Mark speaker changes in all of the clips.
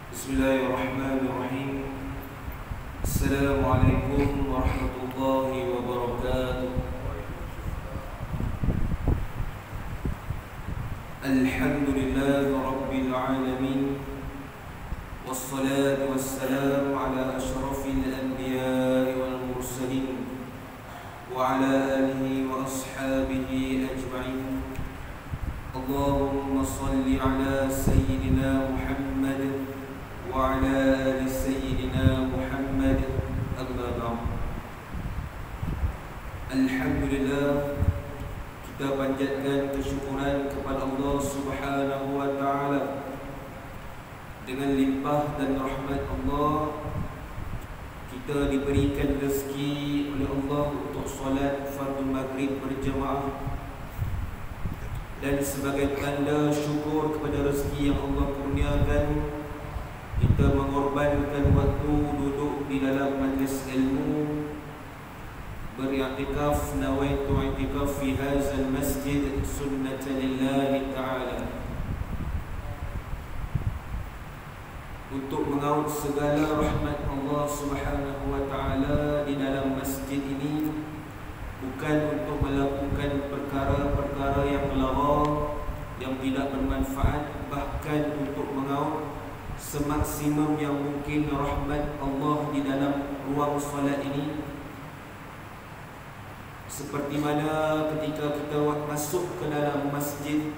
Speaker 1: Bismillahirrahmanirrahim. Assalamualaikum warahmatullahi wabarakatuh. Alhamdulillahi rabbil alamin. Wassalatu wassalamu ala ashrafil anbiya'i wal mursalin wa ala alihi wa ashabihi ajma'in. Allahumma salli ala sayyidina Muhammad wa ala ali sayyidina Muhammad. Amma ba'd. Alhamdulillah, kita panjatkan kesyukuran kepada Allah Subhanahu wa taala. Dengan limpah dan rahmat Allah, kita diberikan rezeki oleh Allah untuk solat fardu maghrib berjamaah. Dan sebagai tanda syukur kepada rezeki yang Allah kurniakan, kita mengorbankan waktu duduk di dalam majlis ilmu, beriktikaf. Nawaitu i'tikaf fi hadzal masjid sunnatan lillahi ta'ala, untuk mengaut segala rahmat Allah Subhanahu wa ta'ala di dalam masjid ini, bukan untuk melakukan perkara-perkara yang lara, yang tidak bermanfaat, bahkan untuk mengaut semaksimum yang mungkin rahmat Allah di dalam ruang solat ini. Seperti mana ketika kita masuk ke dalam masjid,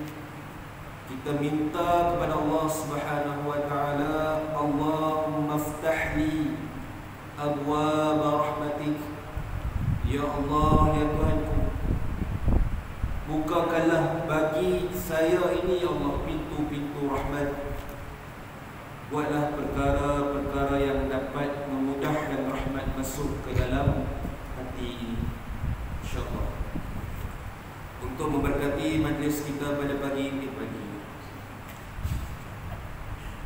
Speaker 1: kita minta kepada Allah Subhanahu wa taala, Allahumma aftah li abwaab rahmatik. Ya Allah, ya Tuhanku, bukakanlah bagi saya ini, ya Allah, pintu-pintu rahmat. Buatlah perkara-perkara yang dapat memudahkan rahmat masuk ke dalam hati ini, insya-Allah, untuk memberkati majlis kita pada pagi ini.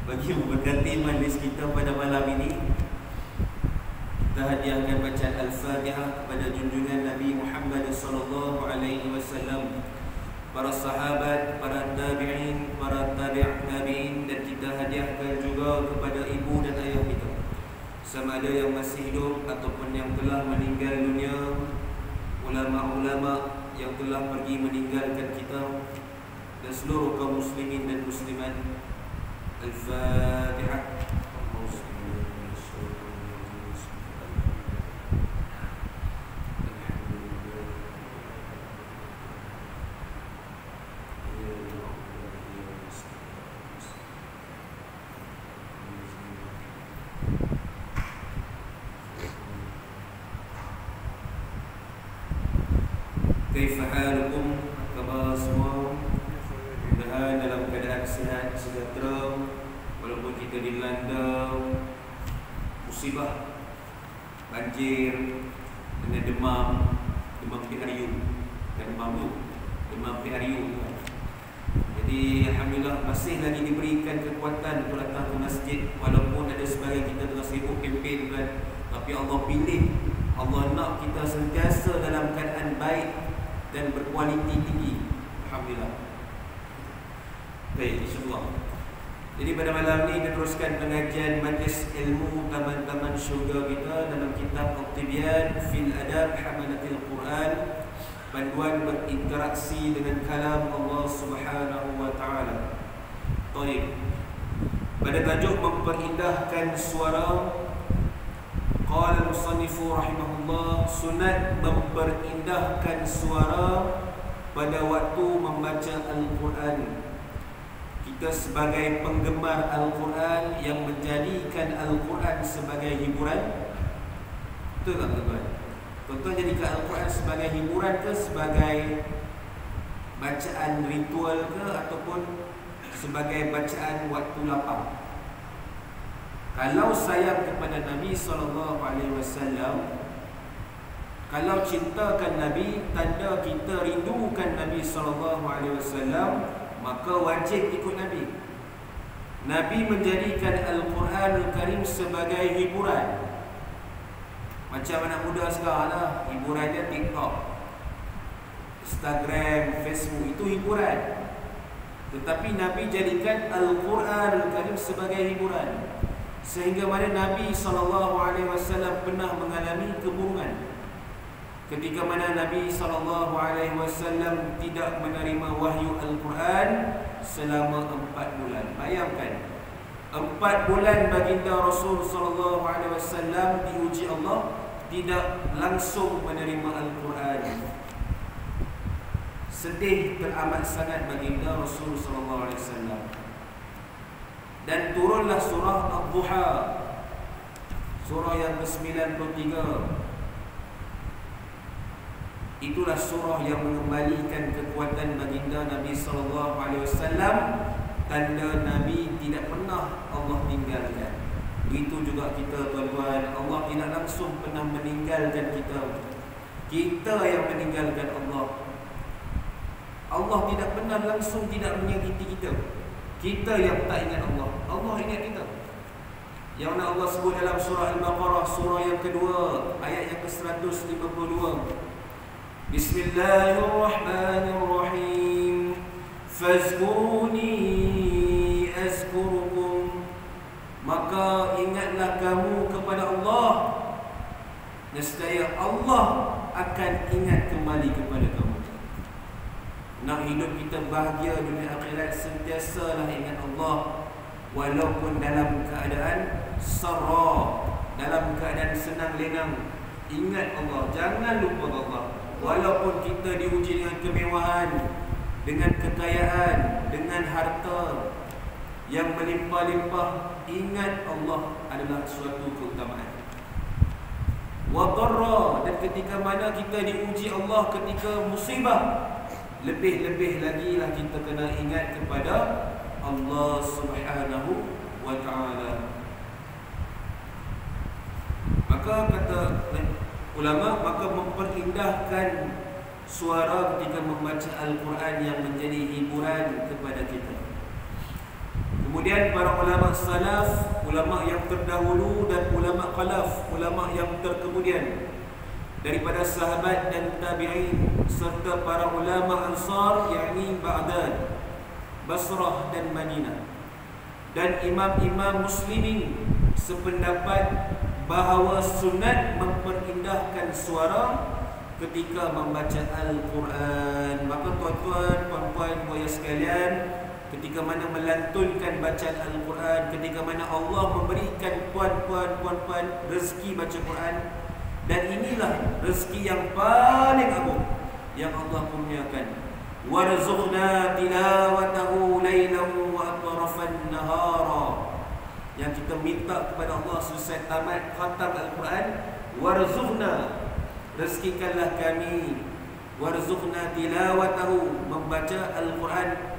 Speaker 1: Bagi memberkati majlis kita pada malam ini, kita hadiahkan bacaan Al-Fatihah kepada junjungan Nabi Muhammad sallallahu alaihi wasallam, para sahabat, para tabi'in, para tabi' tabi'in, dan kita hadiahkan juga kepada ibu dan ayah kita, sama ada yang masih hidup ataupun yang telah meninggal dunia, ulama-ulama yang telah pergi meninggalkan kita, dan seluruh kaum muslimin dan muslimat. Al-Fatihah. Kaifa halukum? Khabar semua? Mudah-mudahan dalam keadaan sihat sejahtera, walaupun kita dilanda musibah banjir dengan demam PRU dan demam PRU. Jadi alhamdulillah masih lagi diberikan kekuatan untuk datang ke masjid, walaupun ada sebagian kita tengah sibuk kempen kan, tapi Allah pilih, Allah nak kita sentiasa dalam keadaan baik dan berkualiti tinggi. Alhamdulillah. Baik, insyaAllah. Jadi pada malam ni kita teruskan pengajian majlis ilmu taman-taman syurga kita dalam kitab At-Tibyan fil Adab Hamalatil Quran, panduan berinteraksi dengan kalam Allah Subhanahu wa taala. Baik. Pada tajuk memperindahkan suara, qala al-musannifu rahimahullah, sunat memperindahkan suara pada waktu membaca Al-Quran. Kita sebagai penggemar Al-Quran yang menjadikan Al-Quran sebagai hiburan, betul tak tuan-tuan? Tuan-tuan jadikan Al-Quran sebagai hiburan ke sebagai bacaan ritual ke, ataupun sebagai bacaan waktu lapang? Kalau sayang kepada Nabi SAW, kalau cintakan Nabi, tanda kita rindukan Nabi SAW, maka wajib ikut Nabi. Nabi menjadikan Al-Quranul Karim sebagai hiburan. Macam anak muda sekarang lah, hiburannya TikTok, Instagram, Facebook, itu hiburan. Tetapi Nabi jadikan Al-Quran Al-Karim sebagai hiburan, sehingga mana Nabi SAW pernah mengalami kemurungan ketika mana Nabi SAW tidak menerima wahyu Al-Quran selama 4 bulan. Bayangkan, 4 bulan baginda Rasul SAW diuji Allah, tidak langsung menerima Al-Quran. Sedih teramat sangat baginda Rasul SAW. Dan turunlah surah Ad-Duha, surah yang ke-93. Itulah surah yang mengembalikan kekuatan baginda Nabi SAW. Tanda Nabi tidak pernah Allah tinggalkan. Begitu juga kita, tuan-tuan, Allah tidak langsung pernah meninggalkan kita. Kita yang meninggalkan Allah. Allah tidak pernah langsung tidak menyakiti kita. Kita yang tak ingat Allah. Allah ingat kita. Yang mana Allah sebut dalam surah Al-Baqarah, surah yang kedua, ayat yang ke-152. Bismillahirrahmanirrahim. Fazkuruni azkurukum. Maka ingatlah kamu kepada Allah, nescaya Allah akan ingat kembali kepada kamu. Nak hidup kita bahagia dunia akhirat, sentiasalah ingat Allah. Walaupun dalam keadaan sarra, dalam keadaan senang lenang, ingat Allah, jangan lupa Allah. Walaupun kita diuji dengan kemewahan, dengan kekayaan, dengan harta yang melimpah-limpah, ingat Allah adalah suatu keutamaan. Wa darra, dan ketika mana kita diuji Allah ketika musibah, lebih-lebih lagi lah kita kena ingat kepada Allah Subhanahu wa ta'ala. Maka kata ulama, maka memperindahkan suara ketika membaca Al-Quran yang menjadi hiburan kepada kita. Kemudian para ulama salaf, ulama yang terdahulu dan ulama khalaf, ulama yang terkemudian daripada sahabat dan tabi'in serta para ulama Ansar, yakni Baghdad, Basrah dan Madinah, dan imam-imam muslimin sependapat bahawa sunat memperindahkan suara ketika membaca Al-Quran. Maka tuan-tuan, puan-puan, buaya sekalian, ketika mana melantunkan bacaan Al-Quran, ketika mana Allah memberikan puan-puan rezeki baca Quran, dan inilah rezeki yang paling agung yang Allah kurniakan. Warzuqna tilawatahu laylan wa atrafan nahara. Yang kita minta kepada Allah selesai tamat khatam Al-Quran, warzuqna, rezekikanlah kami, warzuqna tilawatahu, membaca Al-Quran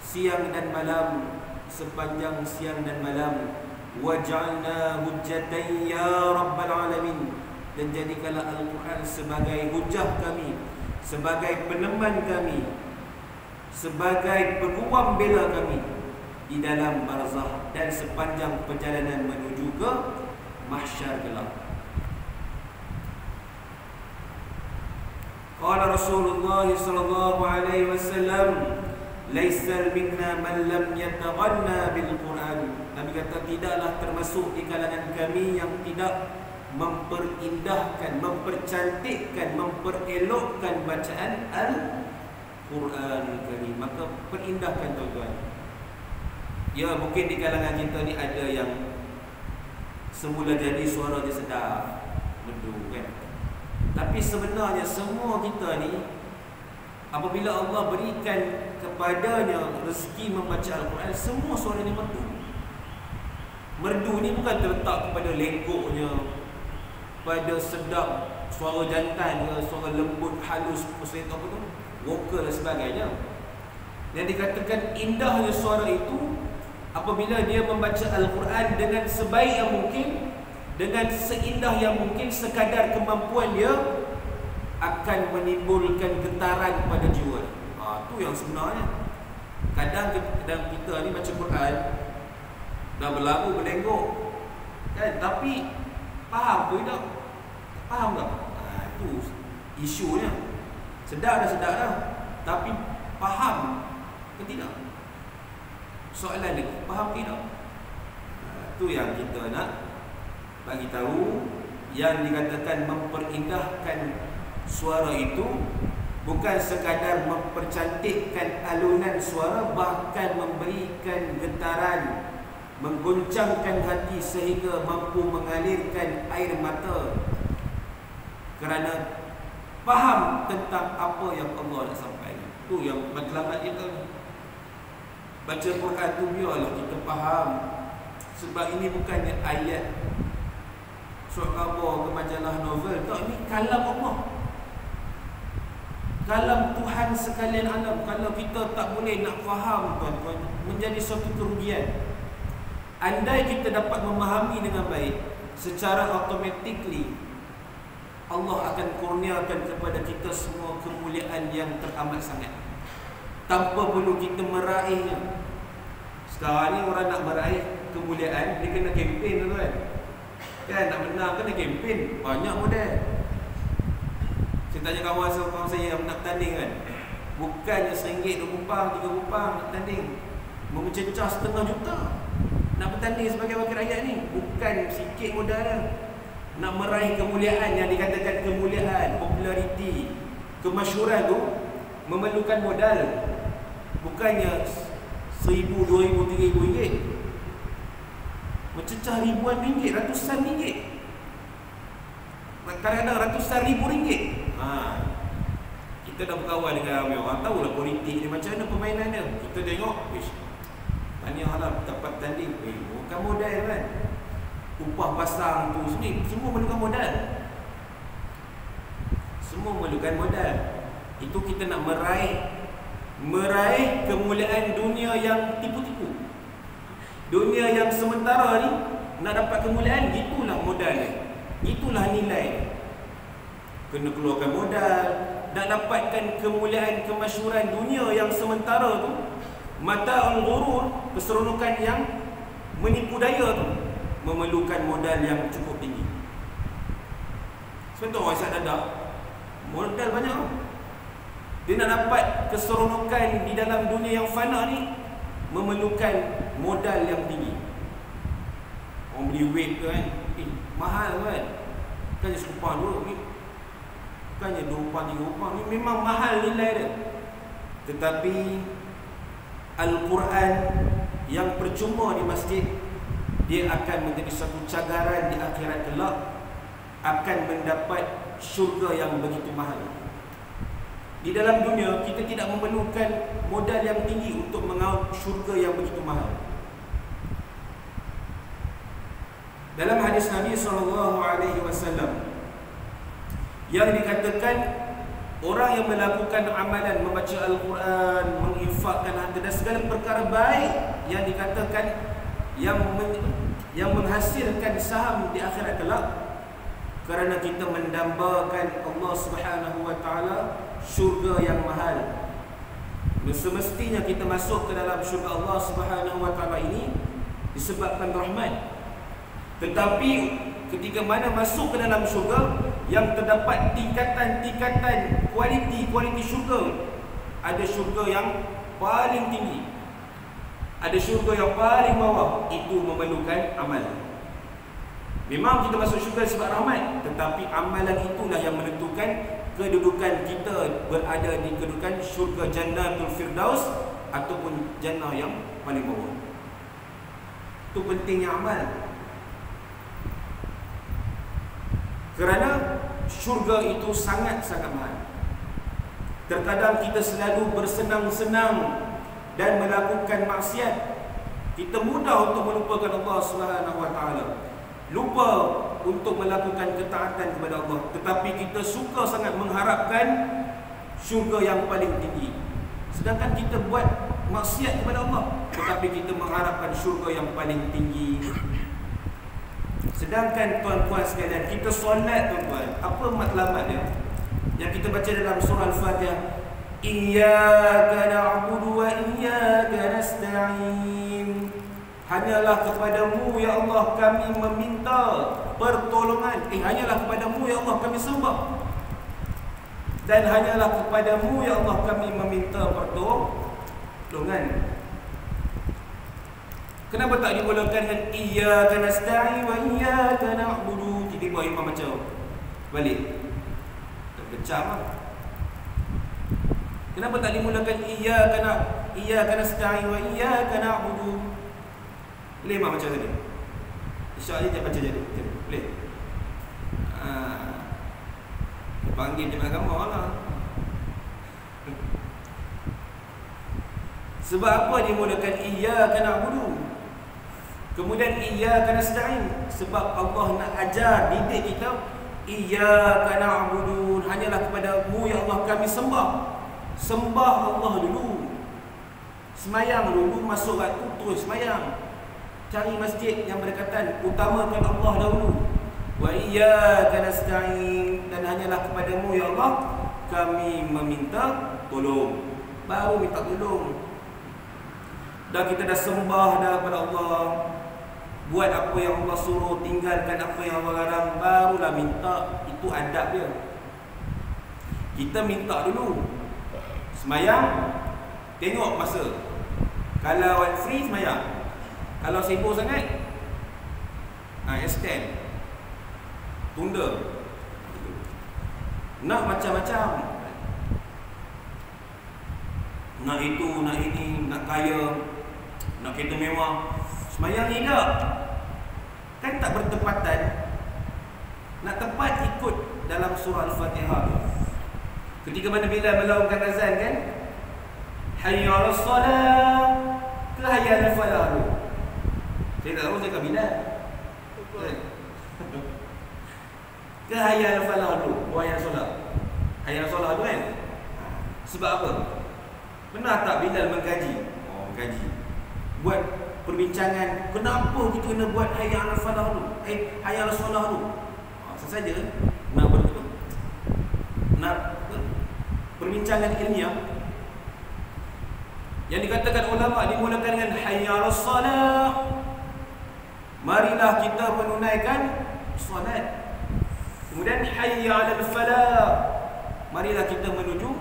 Speaker 1: siang dan malam, sepanjang siang dan malam. Waj'alna hujjatan ya rabbal alamin, dan jadikanlah Al-Quran sebagai hujah kami, sebagai peneman kami, sebagai peguam bela kami di dalam barzakh dan sepanjang perjalanan menuju ke mahsyar kelak. Qala Rasulullah sallallahu alaihi wasallam, laisa minna man lam yataghanna bil Quran. Nabi kata, tidaklah termasuk di kalangan kami yang tidak memperindahkan, mempercantikkan, memperelokkan bacaan Al-Quran Karim. Maka perindahkan, tuan-tuan. Ya, mungkin di kalangan kita ni ada yang semula jadi suara dia sedap, merdu kan. Tapi sebenarnya semua kita ni, apabila Allah berikan kepadanya rezeki membaca Al-Quran, semua suara ni merdu. Merdu ni bukan terletak kepada lengkoknya, pada sedap suara jantan ke, suara lembut halus, apa tu, vokal dan sebagainya. Yang dikatakan indahnya suara itu apabila dia membaca Al-Quran dengan sebaik yang mungkin, dengan seindah yang mungkin, sekadar kemampuan dia, akan menimbulkan getaran pada jiwa. Itu yang sebenarnya. Kadang kita ni baca Quran, dah berlagu berlenggok kan, tapi faham ke tak? Faham tak? Itu isunya. Sedar dah, tapi faham ke tidak? Soalan dia, faham tidak? Itu yang kita nak bagi tahu. Yang dikatakan memperindahkan suara itu bukan sekadar mempercantikkan alunan suara, bahkan memberikan getaran, mengguncangkan hati sehingga mampu mengalirkan air mata kerana faham tentang apa yang Allah nak sampaikan. Itu yang matlamat kita. Baca Quran tu biarlah kita faham. Sebab ini bukannya ayat surat khabar ke majalah novel. Tak, ini kalam Allah, kalam Tuhan sekalian alam. Kalau kita tak boleh nak faham, tuan-tuan, menjadi suatu kerugian. Andai kita dapat memahami dengan baik, secara automatically Allah akan kurniakan kepada kita semua kemuliaan yang teramat sangat, tanpa perlu kita meraihnya. Sekarang ni orang nak meraih kemuliaan, dia kena kempen, tuan-tuan. Kan nak menang kena kempen, banyak modal. Saya tanya kawan saya yang nak tanding kan, bukannya RM1, RM2, RM3 nak tanding, mencecah RM500 juta nak bertanding sebagai wakil rakyat ni. Bukan sikit modal dia. Nak meraih kemuliaan yang dikatakan kemuliaan, populariti, kemasyhuran tu memerlukan modal. Bukannya RM1,000, RM2,000, RM3,000, mencecah ribuan ringgit, ratusan ringgit, kadang-kadang ratusan ribu ringgit. Kita dah berkawan dengan ramai orang, tahulah politik ni macam mana permainan dia. Kita tengok, tahniahlah dapat tanding, bukan modal kan. Upah pasang tu semua memerlukan modal. Semua memerlukan modal. Itu kita nak meraih kemuliaan dunia yang tipu-tipu, dunia yang sementara ni. Nak dapat kemuliaan, gitulah modal dia, gitulah nilai. Kena keluarkan modal. Nak dapatkan kemuliaan, kemasyhuran dunia yang sementara tu, mata'ul ghurur, keseronokan yang menipu daya tu, memerlukan modal yang cukup tinggi. Sebentar orang isap dadah, modal banyak tu. Dia nak dapat keseronokan di dalam dunia yang fana ni, memerlukan modal yang tinggi. Orang beli wig tu kan, mahal kan. Bukannya RM10 ni, bukannya RM2, RM3, ni memang mahal nilai dia. Tetapi Al-Quran yang percuma di masjid, dia akan menjadi satu cagaran di akhirat kelak, akan mendapat syurga yang begitu mahal. Di dalam dunia, kita tidak memerlukan modal yang tinggi untuk mengaut syurga yang begitu mahal. Dalam hadis Nabi SAW yang dikatakan, orang yang melakukan amalan, membaca Al-Quran, menginfakkan harta dan segala perkara baik yang dikatakan yang menghasilkan saham di akhirat kelak, kerana kita mendambakan Allah Subhanahu wa taala, syurga yang mahal. Semestinya kita masuk ke dalam syurga Allah Subhanahu wa taala ini disebabkan rahmat. Tetapi ketika mana masuk ke dalam syurga, yang terdapat tingkatan-tingkatan kualiti syurga. Ada syurga yang paling tinggi, ada syurga yang paling bawah. Itu memerlukan amal. Memang kita masuk syurga sebab rahmat, tetapi amalan itulah yang menentukan kedudukan kita berada di kedudukan syurga Jannatul Firdaus ataupun jannah yang paling bawah. Itu pentingnya amal. Kerana syurga itu sangat-sangat mahal. Terkadang kita selalu bersenang-senang dan melakukan maksiat. Kita mudah untuk melupakan Allah Subhanahu wa taala, lupa untuk melakukan ketaatan kepada Allah. Tetapi kita suka sangat mengharapkan syurga yang paling tinggi. Sedangkan kita buat maksiat kepada Allah, tetapi kita mengharapkan syurga yang paling tinggi. Sedangkan tuan-tuan sekalian, kita solat, tuan-tuan, apa matlamat dia? Yang kita baca dalam surah Al-Fatihah, Iyyaka na'budu wa iyyaka nasta'in. Hanyalah kepadamu ya Allah kami meminta pertolongan. Hanyalah kepadamu ya Allah kami sembah. Dan hanyalah kepadamu ya Allah kami meminta pertolongan. Kenapa tak dimulakan dengan iyyaka nasta'in wa iyyaka na'budu? Tiba-tiba imam macam balik. Terpecah lah. Kenapa tak dimulakan iyyaka nasta'in wa iyyaka na'budu? Boleh imam macam tadi? InsyaAllah dia baca jadi. Boleh? Panggil dia agama lah. Sebab apa dimulakan iyyaka na'budu? Kemudian iyyaka nasta'in, sebab Allah nak ajar, didik kita iyyaka na'budu, hanyalah kepada-Mu ya Allah kami sembah. Sembah Allah dulu. Semayang dulu, masuk waktu terus semayang. Cari masjid yang berdekatan, utamakan Allah dahulu. Wa iyyaka nasta'in, dan hanyalah kepada-Mu ya Allah kami meminta tolong. Baru minta tolong. Dah kita dah sembah dah kepada Allah, buat apa yang Allah suruh, tinggalkan apa yang Allah larang, barulah minta. Itu adab dia. Kita minta dulu. Semayang, tengok masa. Kalau free, semayang. Kalau sibuk sangat, extend, tunda. Nak macam-macam, nak itu, nak ini, nak kaya, nak kereta mewah. Semayang ni tak, kan tak bertepatan. Nak tepat ikut dalam surah Al-Fatihah. Ketika mana Bilal melaungkan azan kan, hayya 'alas salah ke hayya 'alal falah tu? Saya tak tahu, saya kat Bilal ke hayya 'alal falah tu? Hayya 'alas salah, hayya 'alas salah tu kan. Sebab apa? Pernah tak Bilal mengkaji? Mengkaji, buat perbincangan, kenapa kita kena buat hayya 'alal falah tu, hayya 'alas salah tu? Sesaja nak betul, nak perbincangan ilmiah. Yang dikatakan ulama dimulakan dengan hayya 'alas salah, marilah kita menunaikan solat. Kemudian hayya 'alal falah, marilah kita menuju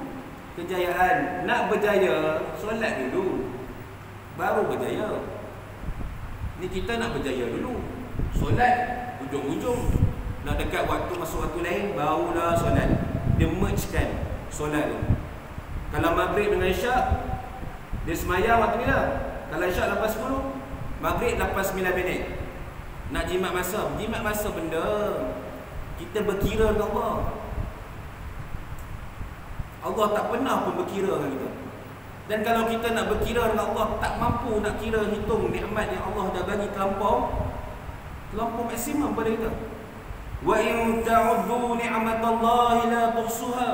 Speaker 1: kejayaan. Nak berjaya, solat dulu, baru berjaya. Ni kita nak berjaya dulu, solat ujung-ujung. Nak dekat waktu, masuk waktu lain, barulah solat. Dia mergekan solat tu. Kalau maghrib dengan isyak, dia semayang waktu bila? Kalau isyak lepas 10, maghrib lepas 9 minit. Nak jimat masa benda. Kita berkira dengan Allah. Allah tak pernah pun berkira dengan kita. Dan kalau kita nak berkira dengan Allah, tak mampu nak kira, hitung nikmat yang Allah dah bagi terlampau maksimum pada kita. Wa in ta'uddu ni'matallahi la tuhsuha.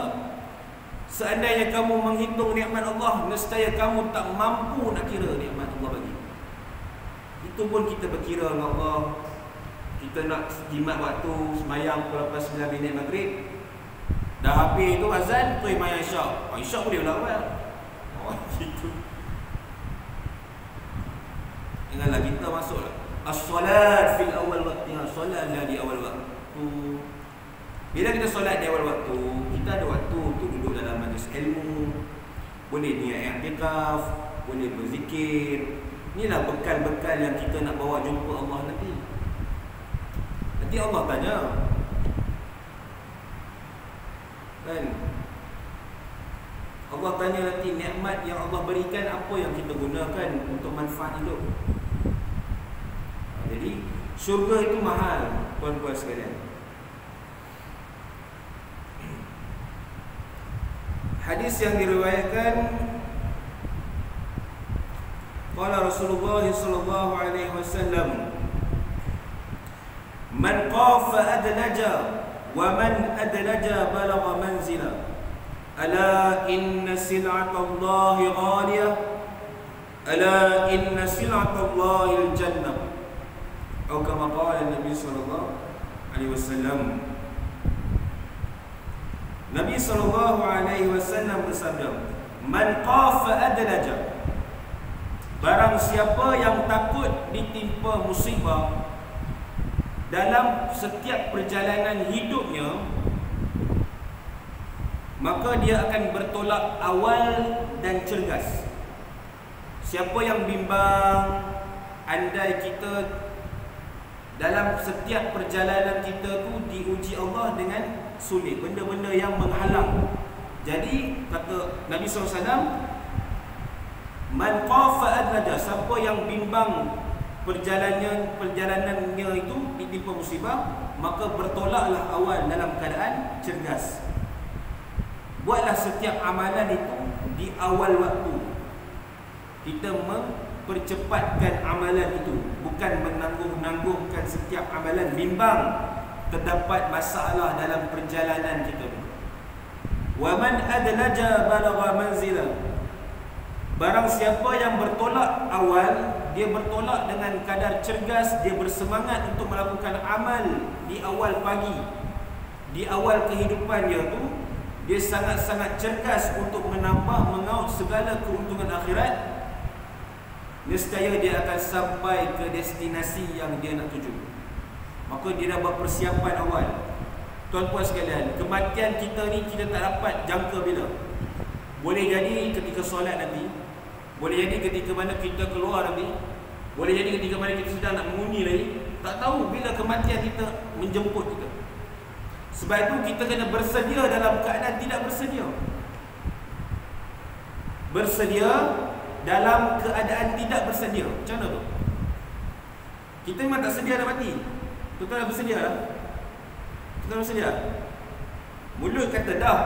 Speaker 1: Seandainya kamu menghitung nikmat Allah, nescaya kamu tak mampu nak kira nikmat Allah bagi. Itu pun kita berkira dengan Allah. Kita nak jimat waktu, semayang lepas 9 minit maghrib, dah habis tu azan, tu semayang isyak. Isyak boleh pula awal. Gitu. Ingatlah kita masuklah as-solat fil awal waqtiha, solatlah di awal waktu. Bila kita solat di awal waktu, kita ada waktu untuk duduk dalam majlis ilmu, boleh niat i'tikaf, boleh berzikir. Inilah bekal-bekal yang kita nak bawa jumpa Allah nanti. Nanti Allah tanya kan, Allah tanya nanti nikmat yang Allah berikan, apa yang kita gunakan untuk manfaat hidup. Jadi syurga itu mahal, tuan-tuan sekalian. Hadis yang diriwayatkan, qala Rasulullah sallallahu alaihi wasallam, man qafa adlaja wa man adlaja balagha manzila, ala inna sil'atallahi ghaliyah, ala inna sil'atallahi al-jannah, atau kama qala Nabi sallallahu alaihi wasallam. Nabi sallallahu alaihi wasallam bersabda, man qafa adlaja, barang siapa yang takut ditimpa musibah dalam setiap perjalanan hidupnya, maka dia akan bertolak awal dan cergas. Siapa yang bimbang, anda pasal kita dalam setiap perjalanan kita tu diuji Allah dengan sulit, benda-benda yang menghalang. Jadi kata Nabi SAW, man qafa adlaja, siapa yang bimbang perjalanannya itu ditimpa musibah, maka bertolaklah awal dalam keadaan cergas. Buatlah setiap amalan itu di awal waktu. Kita mempercepatkan amalan itu, bukan menangguh-nangguhkan setiap amalan. Bimbang terdapat masalah dalam perjalanan kita. Wa man adlaja balagha manzila, barang siapa yang bertolak awal, dia bertolak dengan kadar cergas, dia bersemangat untuk melakukan amal di awal pagi, di awal kehidupan dia tu, dia sangat-sangat cergas untuk menambah, mengaut segala keuntungan akhirat, nescaya dia akan sampai ke destinasi yang dia nak tuju. Maka dia dah buat persiapan awal. Tuan-puan sekalian, kematian kita ni kita tak dapat jangka bila. Boleh jadi ketika solat nanti, boleh jadi ketika mana kita keluar nanti, boleh jadi ketika mana kita sedang nak mengundi lagi. Tak tahu bila kematian kita menjemput kita. Sebab itu kita kena bersedia dalam keadaan tidak bersedia. Bersedia dalam keadaan tidak bersedia. Macam mana tu? Kita memang tak sedia nak mati. Kita dah bersedia lah. Kita dah bersedia. Mulut kata dah,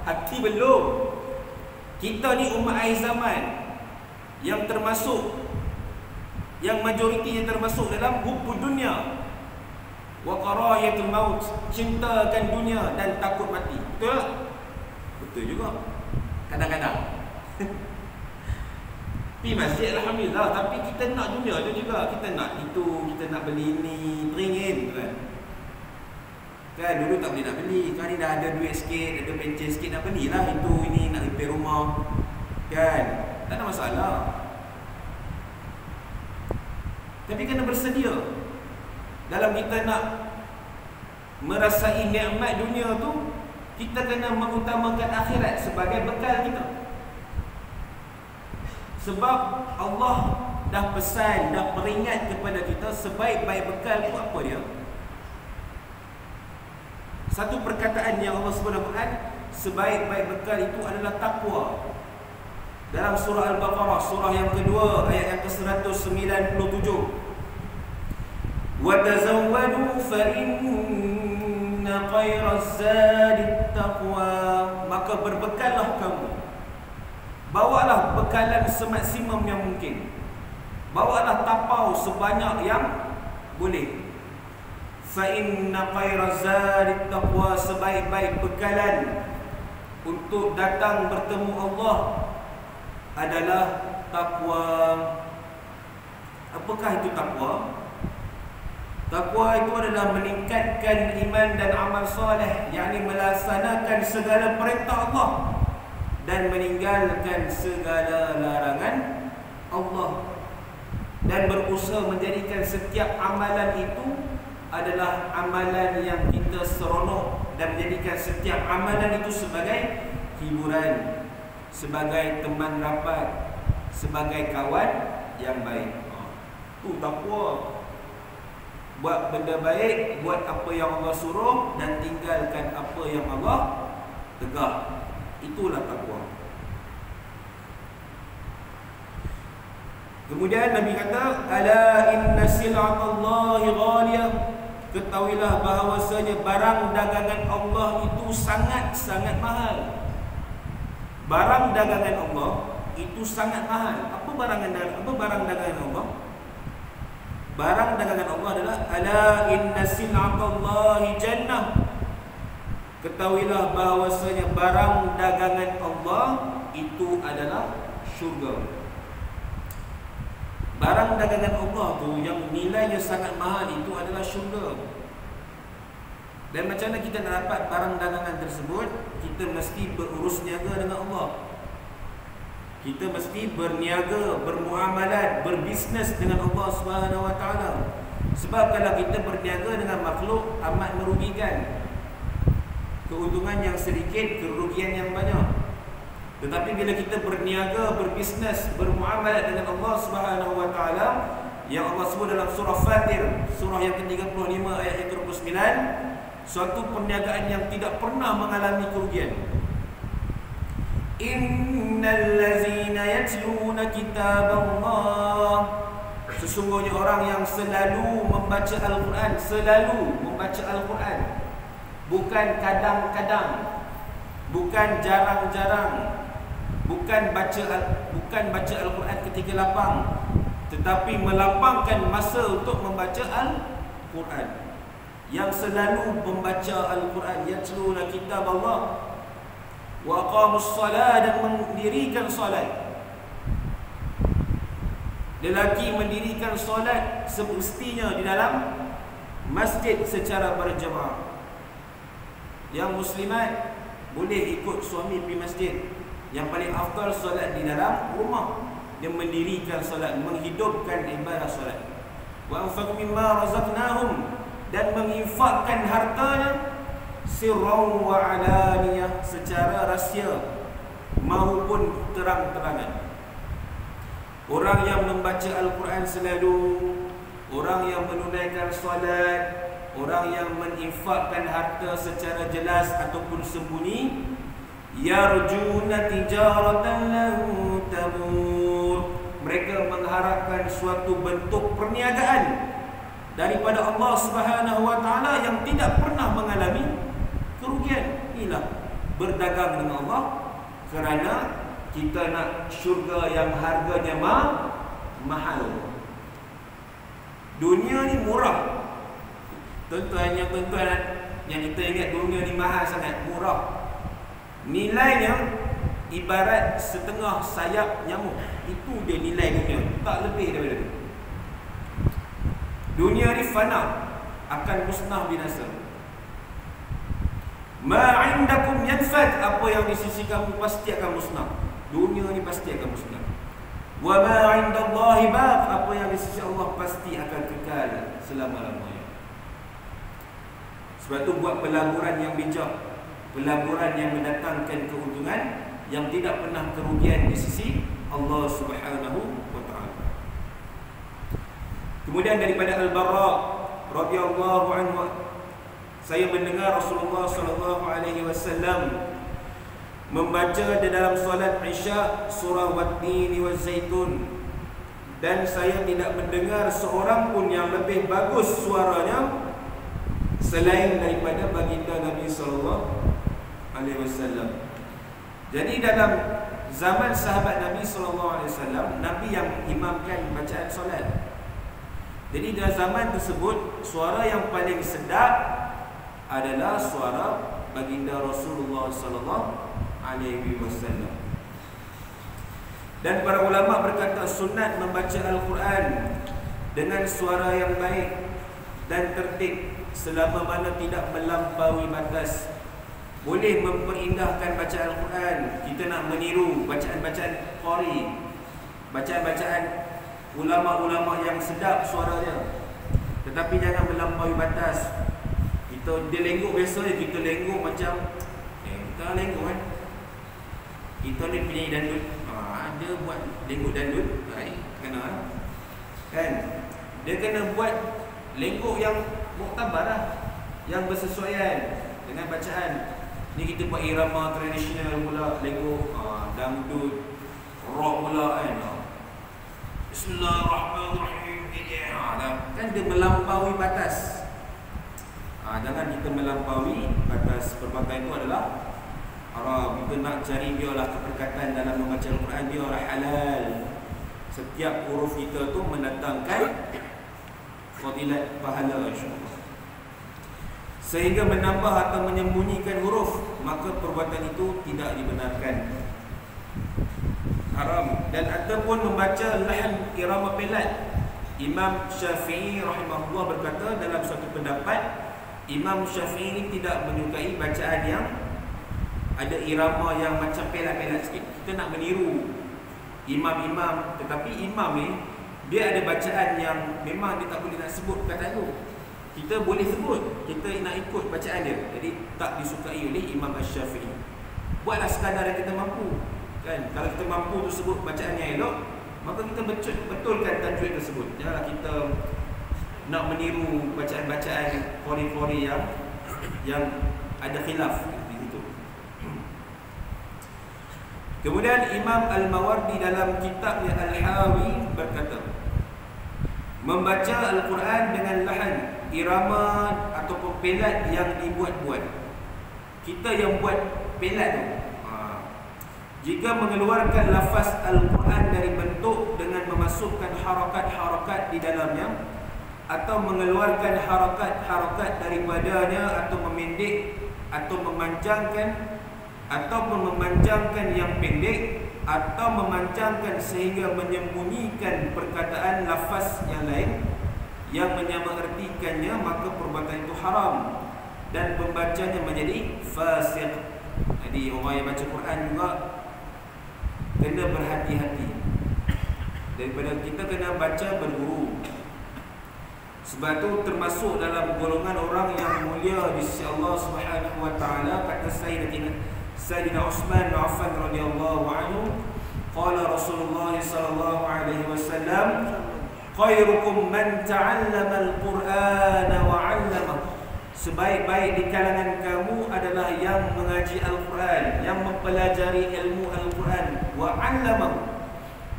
Speaker 1: hati belum. Kita ni umat akhir zaman yang termasuk, yang majoriti yang termasuk dalam hubbud dunia wa karahiyatul maut, cintakan dunia dan takut mati. Betul tak? Betul juga. Kadang-kadang pergi masjid alhamdulillah, tapi kita nak dunia tu juga. Kita nak itu, kita nak beli ni, teringin kan. Kan dulu tak boleh nak beli, sekarang ni dah ada duit sikit, ada pencen sikit, nak belilah itu, ini, nak repair rumah. Kan? Tak ada masalah. Tapi kena bersedia. Dalam kita nak merasai nikmat dunia tu, kita kena mengutamakan akhirat sebagai bekal kita. Sebab Allah dah pesan, dah peringat kepada kita, sebaik-baik bekal itu apa dia? Satu perkataan yang Allah sebut dalam Quran, sebaik-baik bekal itu adalah takwa. Dalam surah Al-Baqarah, surah yang kedua, ayat yang ke-197. Wa tazawwadu fa inna khairaz zadit taqwa. Maka berbekallah kamu. Bawalah bekalan semaksimum yang mungkin. Bawalah tapau sebanyak yang boleh. Fa inna khairaz zadit taqwa, sebaik-baik bekalan untuk datang bertemu Allah adalah takwa. Apakah itu takwa? Takwa itu adalah meningkatkan iman dan amal soleh, yakni melaksanakan segala perintah Allah dan meninggalkan segala larangan Allah, dan berusaha menjadikan setiap amalan itu adalah amalan yang kita seronok, dan menjadikan setiap amalan itu sebagai hiburan, sebagai teman rapat, sebagai kawan yang baik. Itu takwa. Buat benda baik, buat apa yang Allah suruh, dan tinggalkan apa yang Allah tegah. Itulah takwa. Kemudian Nabi kata, ala inna sil'atallahi ghaliyah, ketahuilah bahawasanya barang dagangan Allah itu sangat-sangat mahal. Barang dagangan Allah itu sangat mahal. Apa barang dagangan Allah? Barang dagangan Allah adalah ala inna sil'atallahi jannah. Ketahuilah bahawasanya barang dagangan Allah itu adalah syurga. Barang dagangan Allah tu yang nilainya sangat mahal itu adalah syurga. Dan macam mana kita nak dapat barang dagangan tersebut? Kita mesti berurus niaga dengan Allah. Kita mesti berniaga, bermuamalat, berbisnes dengan Allah Subhanahu Wa Taala. Sebab kalau kita berniaga dengan makhluk amat merugikan. Keuntungan yang sedikit, kerugian yang banyak. Tetapi bila kita berniaga, berbisnes, bermuamalat dengan Allah Subhanahu Wa Taala, yang Allah sebut dalam surah Fatir, surah yang ke-35 ayat yang ke-29, suatu perniagaan yang tidak pernah mengalami kerugian. Innal ladzina yatluna kitaballah, sesungguhnya orang yang selalu membaca Al-Quran, selalu membaca Al-Quran, bukan kadang-kadang, bukan jarang-jarang, bukan baca Al-Quran ketika lapang, tetapi melapangkan masa untuk membaca Al-Quran. Yang selalu membaca Al-Quran, yatluna kitaballah wa aqamus salat, dan mendirikan salat. Lelaki mendirikan solat semestinya di dalam masjid secara berjemaah. Yang muslimat boleh ikut suami pergi masjid. Yang paling afdal solat di dalam rumah. Dia mendirikan solat, menghidupkan ibadah solat. Wa anfaqu mimma razaqnahum, dan menginfakkan hartanya sirran wa alaniyah, secara rahsia maupun terang-terangan. Orang yang membaca Al-Quran selalu, orang yang menunaikan solat, orang yang menginfakkan harta secara jelas ataupun sembunyi, yarjuna tijaratan lan tabur, mereka mengharapkan suatu bentuk perniagaan daripada Allah Subhanahu wa taala yang tidak pernah mengalami kerugian. Inilah berdagang dengan Allah kerana kita nak syurga yang harganya mahal. Dunia ni murah. Tuan-tuan yang kita ingat dunia ni mahal sangat, murah. Nilainya ibarat setengah sayap nyamuk. Itu dia nilai dunia, tak lebih daripada itu. Dunia ni fana, akan musnah binasa. Ma indakum yanfad, apa yang di sisi kamu pasti akan musnah. Dunia ni pasti akan musnah. Wa ma 'indallahi baq, apa yang di sisi Allah pasti akan kekal selama-lamanya. Sebab tu buat pelaburan yang bijak, pelaburan yang mendatangkan keuntungan, yang tidak pernah kerugian di sisi Allah Subhanahu wa taala. Kemudian daripada Al-Barra radhiyallahu anhu, saya mendengar Rasulullah sallallahu alaihi wasallam membaca di dalam solat Isya surah Wat-Tin waz-Zaitun, dan saya tidak mendengar seorang pun yang lebih bagus suaranya selain daripada baginda Nabi sallallahu alaihi wasallam. Jadi dalam zaman sahabat Nabi sallallahu alaihi wasallam, Nabi yang imamkan bacaan solat. Jadi dalam zaman tersebut, suara yang paling sedap adalah suara baginda Rasulullah sallallahu alaihi wasallam. Dan para ulama berkata sunat membaca Al-Quran dengan suara yang baik dan tertib selama mana tidak melampaui batas. Boleh memperindahkan bacaan Al-Quran. Kita nak meniru bacaan-bacaan qari, bacaan-bacaan ulama-ulama yang sedap suaranya, tetapi jangan melampaui batas. Dia lengguk biasa, kita lengguk macam kita lengguk kan. Kita ni penyanyi dandut, dia buat lengguk dandut, kena kan. Dia kena buat lengguk yang muktabar lah, yang bersesuaian dengan bacaan. Ni kita buat irama tradisional pula, lengguk dangdut, rock pula kan. Bismillahirrahmanirrahim. Kan dia melampaui batas. Jangan kita melampaui batas. Perbuatan itu adalah haram. Kita nak cari biarlah keberkatan dalam membaca Al-Quran, biarlah halal. Setiap huruf kita tu mendatangkan fadilat pahala, insya-Allah. Sehingga menambah atau menyembunyikan huruf, maka perbuatan itu tidak dibenarkan, haram. Dan ataupun membaca lahan irama pelat. Imam Syafi'i rahimahullah berkata dalam satu pendapat, Imam Syafi'i ini tidak menyukai bacaan yang ada irama yang macam pelat-pelat sikit. Kita nak meniru imam-imam, tetapi imam ni dia ada bacaan yang memang dia tak boleh nak sebut perkataan tu. Kita boleh sebut, kita nak ikut bacaan dia. Jadi tak disukai oleh Imam Syafi'i. Buatlah sekadar yang kita mampu kan. Kalau kita mampu tu sebut bacaan yang elok, maka kita betulkan tajwid tersebut. Janganlah kita nak meniru bacaan-bacaan qori-qori yang ada khilaf di situ. Kemudian Imam Al-Mawardi dalam kitabnya Al-Hawi berkata, membaca Al-Quran dengan lahan, irama ataupun pelat yang dibuat-buat. Kita yang buat pelat tu, jika mengeluarkan lafaz Al-Quran dari bentuk dengan memasukkan harakat-harakat di dalamnya, atau mengeluarkan harakat-harakat daripadanya, atau memendek atau memanjangkan, ataupun memanjangkan yang pendek, atau memanjangkan sehingga menyembunyikan perkataan lafaz yang lain yang menyamaartikannya, maka perbuatan itu haram dan pembacanya menjadi fasik. Jadi orang yang baca Quran juga kena berhati-hati. Daripada kita kena baca berguru. Sebab tu termasuk dalam golongan orang yang mulia di sisi Allah Subhanahu wa taala. Kata Sayyidina Utsman bin Affan radhiyallahu anhu, qala Rasulullah sallallahu alaihi wasallam, khairukum man ta'allama al-Qur'ana wa 'allamahu. Sebaik-baik di kalangan kamu adalah yang mengaji Al-Quran, yang mempelajari ilmu Al-Quran, wa 'allamahu,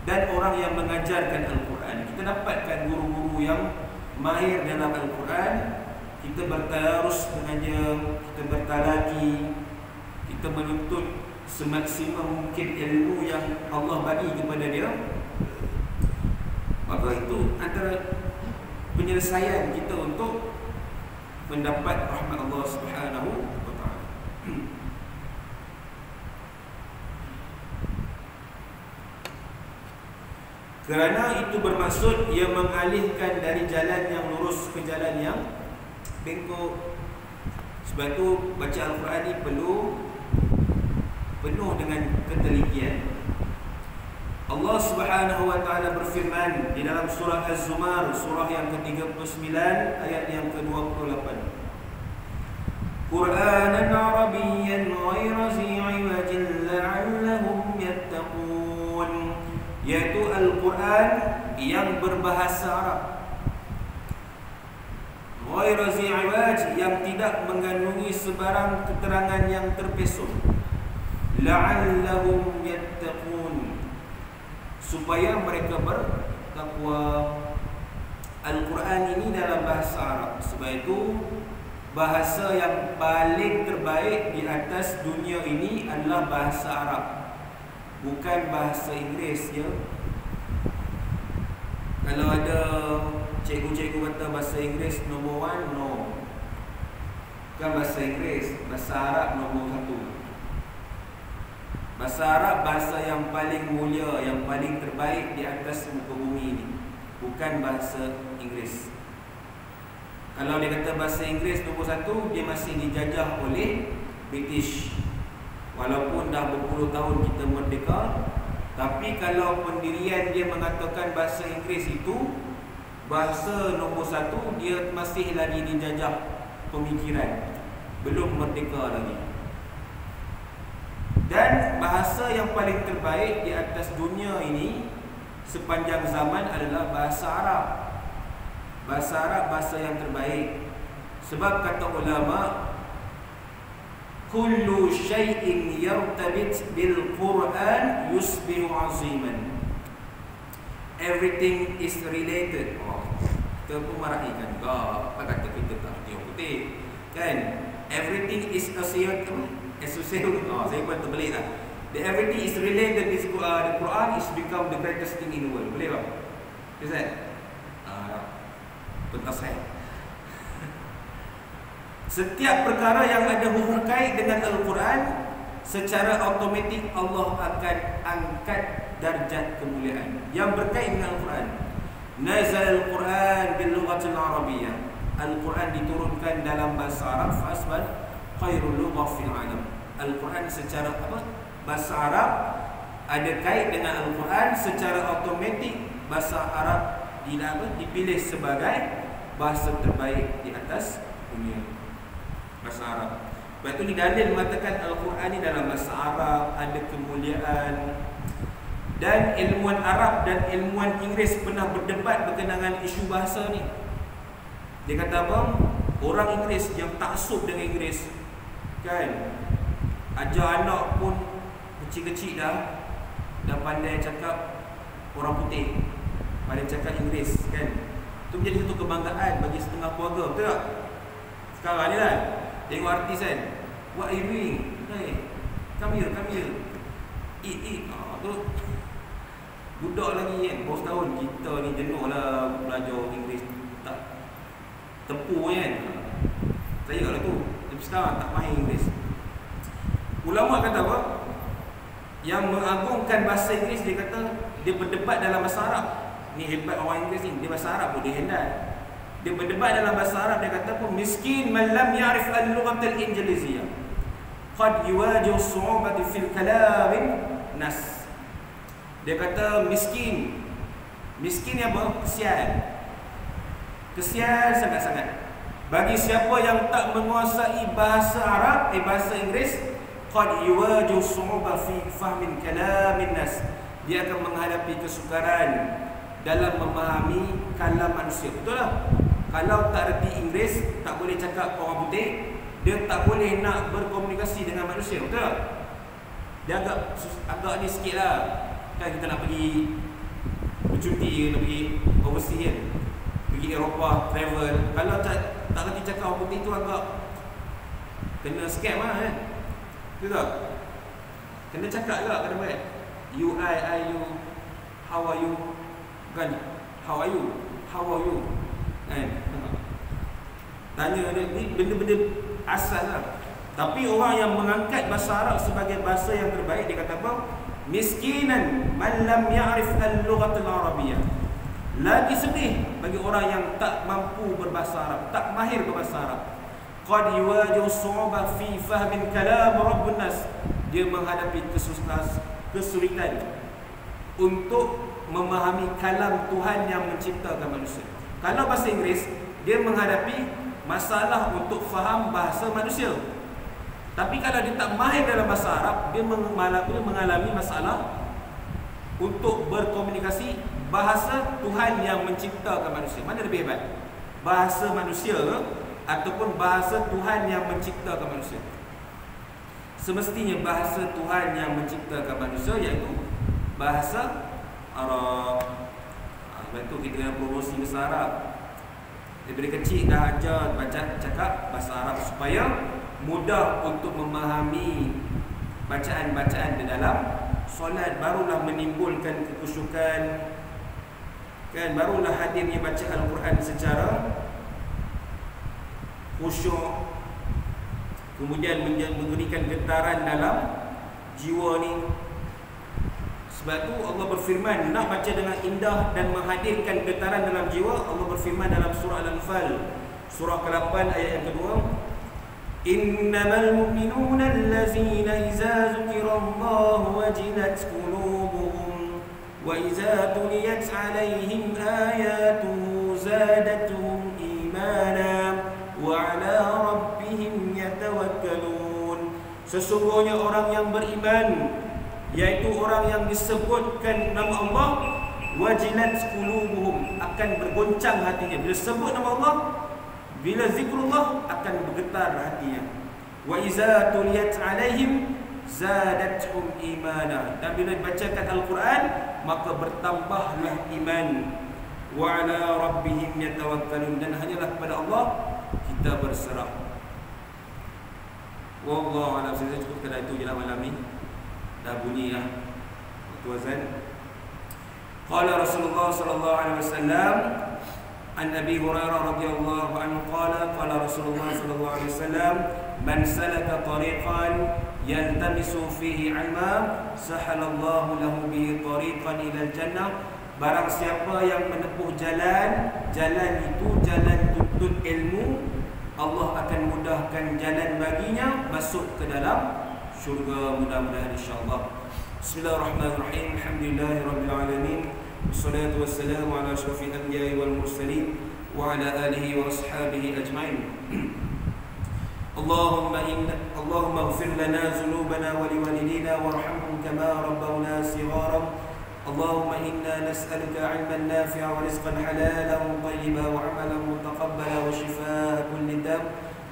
Speaker 1: dan orang yang mengajarkan Al-Quran. Kita dapatkan guru-guru yang mahir dalam Al-Quran, kita bertadarus dengannya, kita bertalaki, kita menuntut semaksimal mungkin ilmu yang Allah bagi kepada dia. Maka itu antara penyelesaian kita untuk mendapat rahmat Allah Subhanahu wa taala. Kerana itu bermaksud ia mengalihkan dari jalan yang lurus ke jalan yang bengkok. Sebab itu baca Al-Quran ini penuh dengan ketelitian. Allah Subhanahu wa taala berfirman di dalam surah Az-Zumar, surah yang ke-39 ayat yang ke-28. Qur'anan Arabiyyan ghaira zi'wajin la'allahum yattaqun. Yaitu Al-Quran yang berbahasa Arab, ghaira zi'waj, yang tidak mengandungi sebarang keterangan yang terpesong, la'allahum yattaqun, supaya mereka bertakwa. Al-Quran ini dalam bahasa Arab. Sebab itu bahasa yang paling terbaik di atas dunia ini adalah bahasa Arab, bukan bahasa Inggeris ya. Kalau ada cikgu-cikgu kata bahasa Inggeris nombor 1, no. Bukan bahasa Inggeris, bahasa Arab nombor 1. Bahasa Arab bahasa yang paling mulia, yang paling terbaik di atas muka bumi ini, bukan bahasa Inggeris. Kalau dia kata bahasa Inggeris nombor 1, dia masih dijajah oleh British. Walaupun dah berpuluh tahun kita merdeka, tapi kalau pendirian dia mengatakan bahasa Inggeris itu bahasa nombor 1, dia masih lagi dijajah pemikiran, belum merdeka lagi. Dan bahasa yang paling terbaik di atas dunia ini sepanjang zaman adalah bahasa Arab. Bahasa Arab bahasa yang terbaik. Sebab kata ulama, kullu syai'in yartabit bil Quran yusbihu aziman. Everything is related. Kita pun marahi kan, apa kata kita tak tiup putih kan? Everything is associated. Saya pun terbelik lah. The everything is related. The Quran is become the greatest thing in the world. Boleh tak? Is that? Pentas saya. Setiap perkara yang ada hubung kait dengan Al-Quran, secara automatik Allah akan angkat darjat kemuliaan yang berkait dengan Al-Quran. Nazal Al-Quran bil lughatil arabiyyah. Al-Quran diturunkan dalam bahasa Arab. Fasbal khairul lughah fil alam. Al-Quran secara bahasa Arab ada kait dengan Al-Quran, secara automatik bahasa Arab dipilih sebagai bahasa terbaik di atas dunia. Bahasa Arab. Lepas itu dalil mengatakan Al-Quran ini dalam bahasa Arab ada kemuliaan. Dan ilmuwan Arab dan ilmuwan Inggeris pernah berdebat berkenaan dengan isu bahasa ni. Dia kata apa? Orang Inggeris yang taksub dengan Inggeris, kan, ajar anak pun kecil-kecil dah pandai cakap orang putih, pandai cakap Inggeris, kan. Itu menjadi satu kebanggaan bagi setengah keluarga, betul tak? Sekarang ni lah, tengok artis kan, what are you doing? Hey, come here. Eat. Tu budak lagi kan, baru setahun. Kita ni jenuh lah belajar Inggeris, tak tepu kan. Saya kat tu, tapi sekarang tak mahir Inggeris. Ulama kata apa? Yang mengagungkan bahasa Inggeris, dia kata dia berdebat dalam bahasa Arab. Ni hebat orang Inggeris ni, dia bahasa Arab pun dia handal. Dia berdebat dalam bahasa Arab, dia kata pun miskin man lam ya'rif al-lughat al-injiliziyah qad yuwajihu as-su'ubati fil kalamin nas. Dia kata miskin ni apa? Kesian sangat-sangat bagi siapa yang tak menguasai bahasa Arab, bahasa Inggeris. Qad yuwajihu as-su'ubati fi fahmin kalamin nas. Dia akan menghadapi kesukaran dalam memahami kalam manusia. Betul lah. Kalau tak reti Inggeris, tak boleh cakap orang putih, dia tak boleh nak berkomunikasi dengan manusia. Betul tak? Dia agak ni sikit lah. Kan kita nak pergi bercuti, nak pergi overseas kan, pergi Eropah, travel. Kalau tak reti cakap orang putih tu agak kena scam lah kan. Betul tak? Kena cakap juga kadang-kadang. You, I, you, how are you? Kan? How are you? Kan? Tanya dia ni benda-benda asal lah. Tapi orang yang mengangkat bahasa Arab sebagai bahasa yang terbaik, dia kata apa? Miskinan man lam ya'rif al-lughat al-arabiyyah. Lagi sedih bagi orang yang tak mampu berbahasa Arab, tak mahir berbahasa Arab. Qad yuwajihu as-su'ubah fi fahmin kalam rabbun nas. Dia menghadapi kesulitan untuk memahami kalam Tuhan yang menciptakan manusia. Kalau bahasa Inggeris, dia menghadapi masalah untuk faham bahasa manusia. Tapi kalau dia tak mahir dalam bahasa Arab, dia mengalami masalah untuk berkomunikasi bahasa Tuhan yang menciptakan manusia. Mana lebih hebat? Bahasa manusia ataupun bahasa Tuhan yang menciptakan manusia? Semestinya bahasa Tuhan yang menciptakan manusia, iaitu bahasa Arab. Sebab tu kita kena promosi bahasa Arab. Daripada kecil dah ajar cakap bahasa Arab supaya mudah untuk memahami bacaan-bacaan di dalam solat. Barulah menimbulkan kekhusyukan, kan, barulah hadirnya baca Al-Quran secara khusyuk, kemudian memberikan getaran dalam jiwa ni. Sebab tu Allah berfirman, nak baca dengan indah dan menghadirkan getaran dalam jiwa. Allah berfirman dalam surah Al-Anfal, surah ke-8 ayat yang kedua, innamal mu'minuna allazina iza zukirallahu wajilat qulubuhum wa iza tuliyat alaihim ayatuhu zadatuhum imana wa ala rabbihim yatawakkalun. Sesungguhnya orang yang beriman, yaitu orang yang disebutkan nama Allah, wajilat qulubuhum, akan bergoncang hatinya. Bila sebut nama Allah, bila zikrullah, akan bergetar hatinya. Wa iza tuliyat alaihim zadatuhum imana, dan bila dibacakan Al-Quran, maka bertambahlah iman. Wa ala rabbihim yatawakkalun, dan hanyalah kepada Allah kita berserah. Wallahu a'lam. Saya cukupkan itu je lah malam ni. Dah bunyi lah waktu azan. Qala Rasulullah sallallahu alaihi wasallam an Abi Hurairah radhiyallahu anhu qala qala Rasulullah sallallahu alaihi wasallam man salaka tariqan yaltamisu fihi 'ilma sahalallahu lahu bihi tariqan ila al-jannah. Barang siapa yang menempuh jalan itu jalan tuntut ilmu, Allah akan mudahkan jalan baginya masuk ke dalam syurga, mudah-mudahan insya-Allah. Bismillahirrahmanirrahim. Alhamdulillahirabbil alamin. Wassalatu wassalamu ala asyrafil anbiya'i wal mursalin wa ala alihi wa ashabihi ajmain. Allahumma ighfir lana dhunubana wa liwalidina warhamhum kama rabbawna shighara. اللهم إنا نسألك علما نافعا ورزقا حلالا طيبا وعملا متقبلا وشفاء كل داء.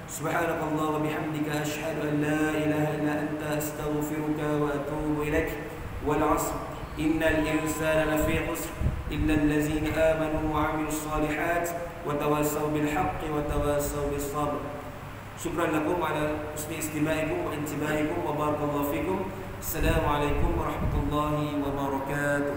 Speaker 1: سبحانك الله وبحمدك أشهد أن لا إله إلا أنت أستغفرك وأتوب إليك. والعصر إن الإنسان لفي خسر إلا الذين آمنوا وعملوا الصالحات وتواصوا بالحق وتواصوا بالصبر. شكرا لكم على حسن استماعكم وانتباهكم وبارك الله فيكم. السلام عليكم ورحمة الله وبركاته.